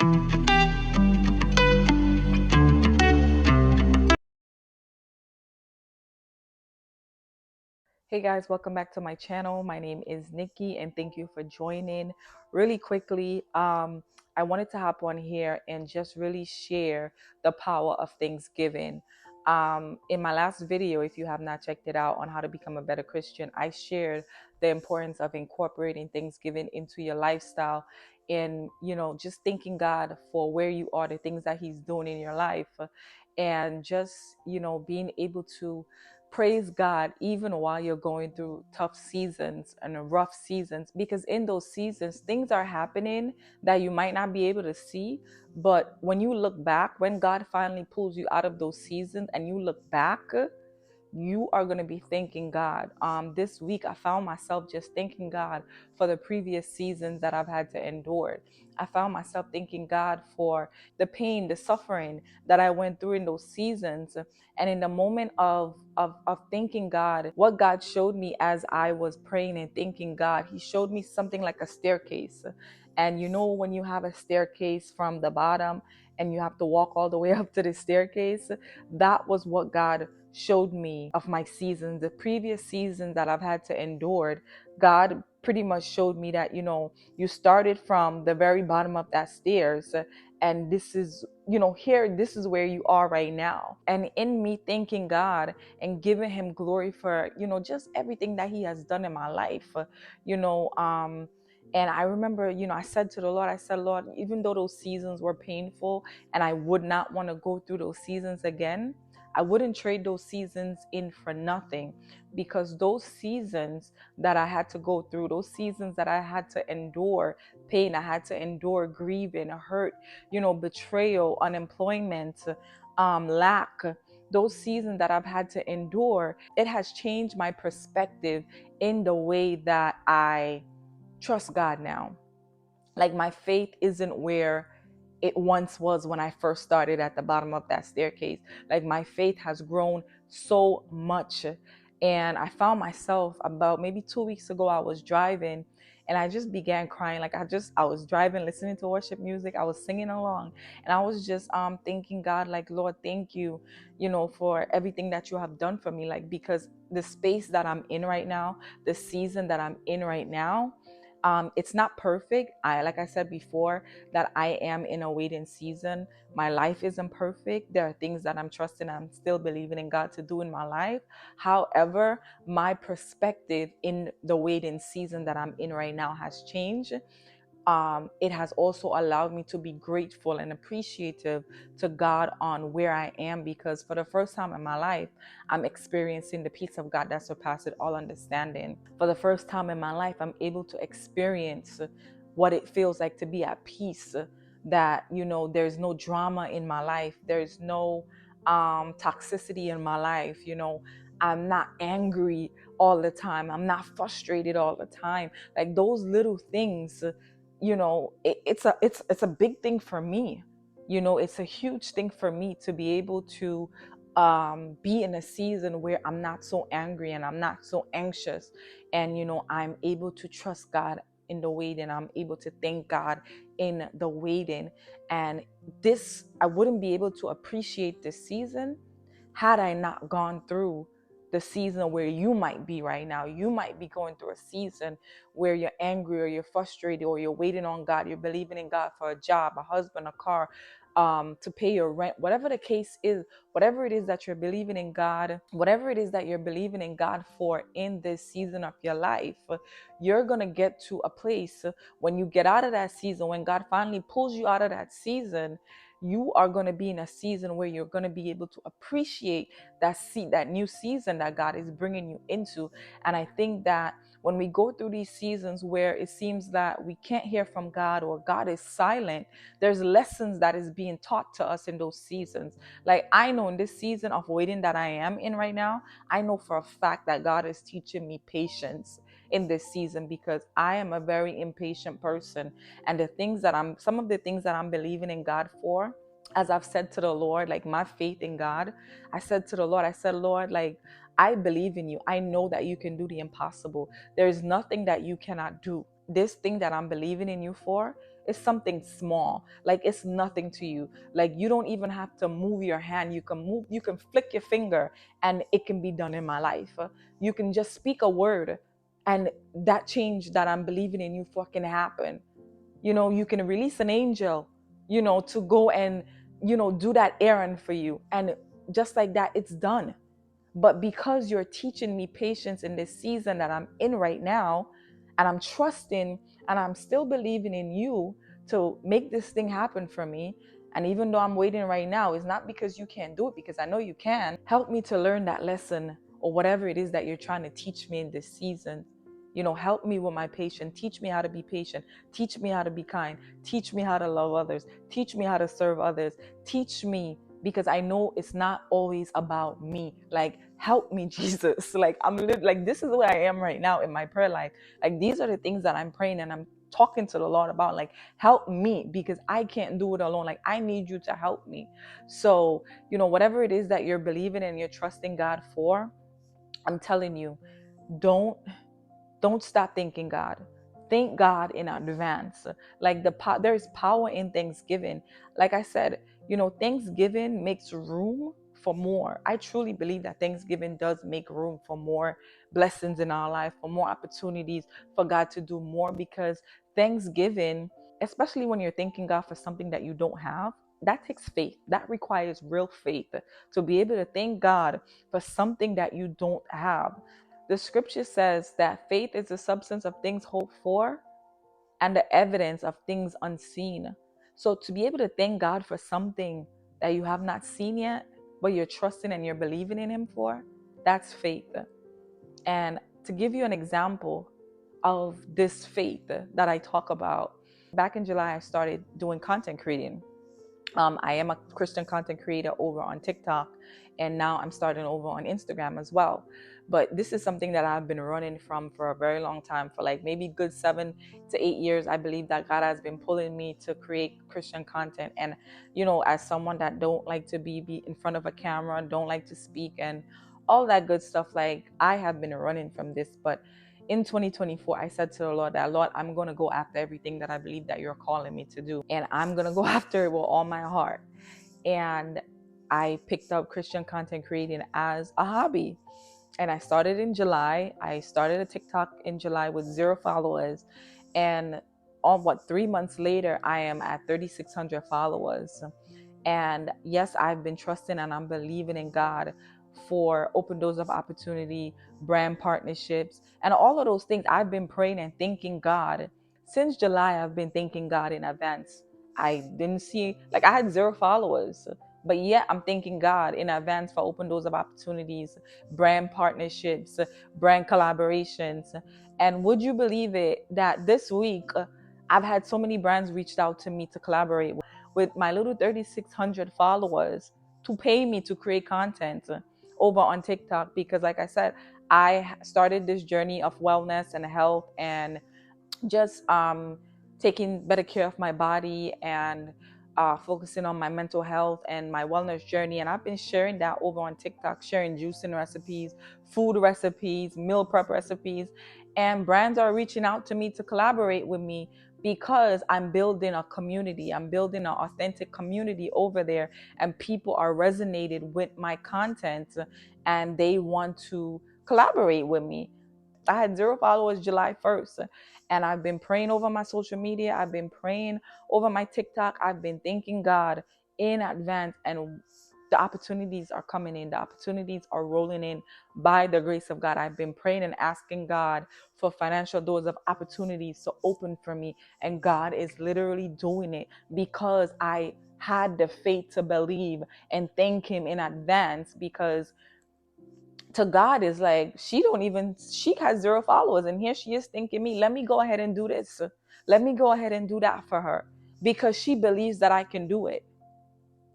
Hey guys, welcome back to my channel. My name is Nikki and thank you for joining. Really quickly, I wanted to hop on here and just really share the power of Thanksgiving. In my last video, if you have not checked it out on how to become a better Christian, I shared the importance of incorporating Thanksgiving into your lifestyle and, just thanking God for where you are, the things that He's doing in your life, and just, being able to praise God even while you're going through tough seasons and rough seasons, because in those seasons things are happening that you might not be able to see. But when you look back, when God finally pulls you out of those seasons and you look back, you are going to be thanking God. This week, I found myself just thanking God for the previous seasons that I've had to endure. I found myself thanking God for the pain, the suffering that I went through in those seasons. And in the moment of thanking God, what God showed me as I was praying and thanking God, He showed me something like a staircase. And when you have a staircase from the bottom and you have to walk all the way up to the staircase, that was what God showed me of my seasons, the previous seasons that I've had to endure. God pretty much showed me that, you started from the very bottom of that stairs, and this is, here, this is where you are right now. And in me thanking God and giving Him glory for, just everything that He has done in my life, you know, um, and I remember, I said to the Lord, I said, Lord, even though those seasons were painful and I would not want to go through those seasons again, I wouldn't trade those seasons in for nothing, because those seasons that I had to go through, those seasons that I had to endure pain, I had to endure grieving, hurt, betrayal, unemployment, lack, those seasons that I've had to endure, it has changed my perspective in the way that I trust God now. Like, my faith isn't where it once was when I first started at the bottom of that staircase. Like, my faith has grown so much. And I found myself about maybe 2 weeks ago, I was driving and I just began crying. Like, I was driving, listening to worship music. I was singing along and I was just thanking God, like, Lord, thank you, for everything that you have done for me. Like, because the space that I'm in right now, the season that I'm in right now, it's not perfect. Like I said before, that I am in a waiting season. My life isn't perfect. There are things that I'm trusting, I'm still believing in God to do in my life. However, my perspective in the waiting season that I'm in right now has changed. It has also allowed me to be grateful and appreciative to God on where I am, because for the first time in my life, I'm experiencing the peace of God that surpasses all understanding. For the first time in my life, I'm able to experience what it feels like to be at peace, that, there's no drama in my life, there's no toxicity in my life, I'm not angry all the time, I'm not frustrated all the time. Like, those little things, it's a big thing for me. It's a huge thing for me to be able to be in a season where I'm not so angry and I'm not so anxious, and I'm able to trust God in the waiting. I'm able to thank God in the waiting. And this, I wouldn't be able to appreciate this season had I not gone through the season where you might be right now. You might be going through a season where you're angry or you're frustrated or you're waiting on God. You're believing in God for a job, a husband, a car, to pay your rent, whatever the case is, whatever it is that you're believing in God, whatever it is that you're believing in God for in this season of your life, you're going to get to a place when you get out of that season, when God finally pulls you out of that season, you are going to be in a season where you're going to be able to appreciate that new season that God is bringing you into. And I think that when we go through these seasons where it seems that we can't hear from God or God is silent, there's lessons that is being taught to us in those seasons. Like, I know in this season of waiting that I am in right now, I know for a fact that God is teaching me patience in this season, because I am a very impatient person. And some of the things that I'm believing in God for, as I've said to the Lord, like, my faith in God, I said to the Lord, I said, Lord, like, I believe in you. I know that you can do the impossible. There is nothing that you cannot do. This thing that I'm believing in you for, It's something small. Like it's nothing to you. Like you don't even have to move your hand. You can flick your finger and it can be done in my life. You can just speak a word and that change that I'm believing in you for can happen. You can release an angel, to go and, do that errand for you. And just like that, it's done. But because you're teaching me patience in this season that I'm in right now, and I'm trusting and I'm still believing in you to make this thing happen for me. And even though I'm waiting right now, it's not because you can't do it, because I know you can. Help me to learn that lesson or whatever it is that you're trying to teach me in this season. Help me with my patience. Teach me how to be patient. Teach me how to be kind. Teach me how to love others. Teach me how to serve others. Teach me, because I know it's not always about me. Like, help me, Jesus. Like, like, this is where I am right now in my prayer life. Like, these are the things that I'm praying and I'm talking to the Lord about. Like, help me, because I can't do it alone. Like, I need you to help me. So, whatever it is that you're believing and you're trusting God for, I'm telling you, don't stop thanking God. Thank God in advance. Like there is power in Thanksgiving. Like I said, Thanksgiving makes room for more. I truly believe that Thanksgiving does make room for more blessings in our life, for more opportunities for God to do more, because Thanksgiving, especially when you're thanking God for something that you don't have, that takes faith. That requires real faith to be able to thank God for something that you don't have. The scripture says that faith is the substance of things hoped for and the evidence of things unseen. So to be able to thank God for something that you have not seen yet, but you're trusting and you're believing in Him for, that's faith. And to give you an example of this faith that I talk about, back in July, I started doing content creating. I am a Christian content creator over on TikTok, and now I'm starting over on Instagram as well. But this is something that I've been running from for a very long time, for like maybe good 7 to 8 years. I believe that God has been pulling me to create Christian content. And, as someone that don't like to be in front of a camera, don't like to speak and all that good stuff, like I have been running from this. But in 2024, I said to the Lord that, Lord, I'm going to go after everything that I believe that you're calling me to do. And I'm going to go after it with all my heart. And I picked up Christian content creating as a hobby. And I started in July. I started a TikTok in July with 0 followers. And 3 months later, I am at 3,600 followers. And yes, I've been trusting and I'm believing in God for open doors of opportunity, brand partnerships, and all of those things. I've been praying and thanking God. Since July, I've been thanking God in advance. I didn't see, like, I had 0 followers, but yet I'm thanking God in advance for open doors of opportunities, brand partnerships, brand collaborations. And would you believe it that this week, I've had so many brands reached out to me to collaborate with my little 3,600 followers to pay me to create content over on TikTok, because like I said, I started this journey of wellness and health and just taking better care of my body and focusing on my mental health and my wellness journey. And I've been sharing that over on TikTok, sharing juicing recipes, food recipes, meal prep recipes. And brands are reaching out to me to collaborate with me because I'm building a community. I'm building an authentic community over there, and people are resonated with my content and they want to collaborate with me. I had 0 followers July 1st. And I've been praying over my social media. I've been praying over my TikTok. I've been thanking God in advance. And the opportunities are coming in. The opportunities are rolling in by the grace of God. I've been praying and asking God for financial doors of opportunities to open for me. And God is literally doing it because I had the faith to believe and thank Him in advance. Because to God is like, she has 0 followers, and here she is thinking me, let me go ahead and do this. Let me go ahead and do that for her, because she believes that I can do it.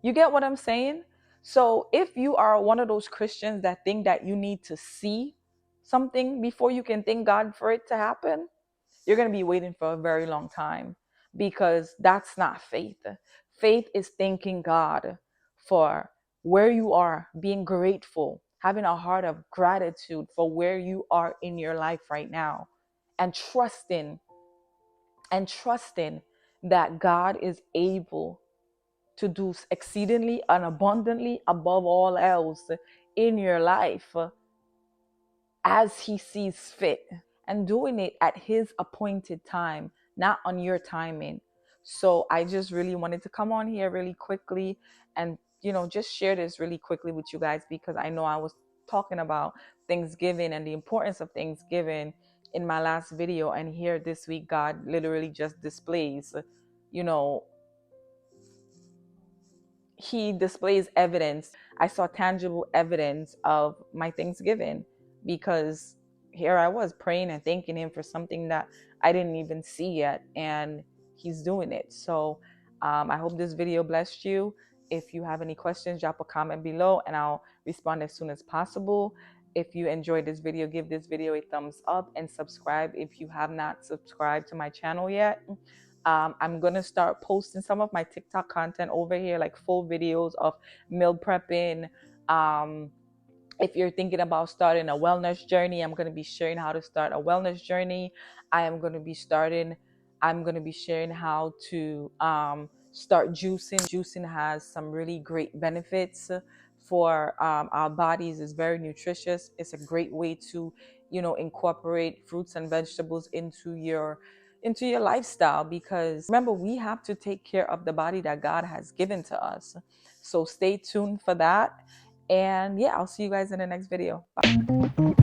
You get what I'm saying? So if you are one of those Christians that think that you need to see something before you can thank God for it to happen, you're going to be waiting for a very long time, because that's not faith. Faith is thanking God for where you are, being grateful, having a heart of gratitude for where you are in your life right now, and trusting that God is able to do exceedingly and abundantly above all else in your life as He sees fit, and doing it at His appointed time, not on your timing. So I just really wanted to come on here really quickly and, just share this really quickly with you guys, because I know I was talking about Thanksgiving and the importance of Thanksgiving in my last video. And here this week, God literally just displays, you know, He displays evidence. I saw tangible evidence of my Thanksgiving, because here I was praying and thanking Him for something that I didn't even see yet, and He's doing it. So I hope this video blessed you. If you have any questions, drop a comment below and I'll respond as soon as possible. If you enjoyed this video, give this video a thumbs up and subscribe if you have not subscribed to my channel yet. I'm gonna start posting some of my TikTok content over here, like full videos of meal prepping. Um, if you're thinking about starting a wellness journey, I'm going to be sharing how to start a wellness journey. I am going to be starting, I'm going to be sharing how to start juicing. Juicing has some really great benefits for our bodies. It's very nutritious. It's a great way to, incorporate fruits and vegetables into your lifestyle, because remember, we have to take care of the body that God has given to us. So stay tuned for that. And yeah, I'll see you guys in the next video. Bye.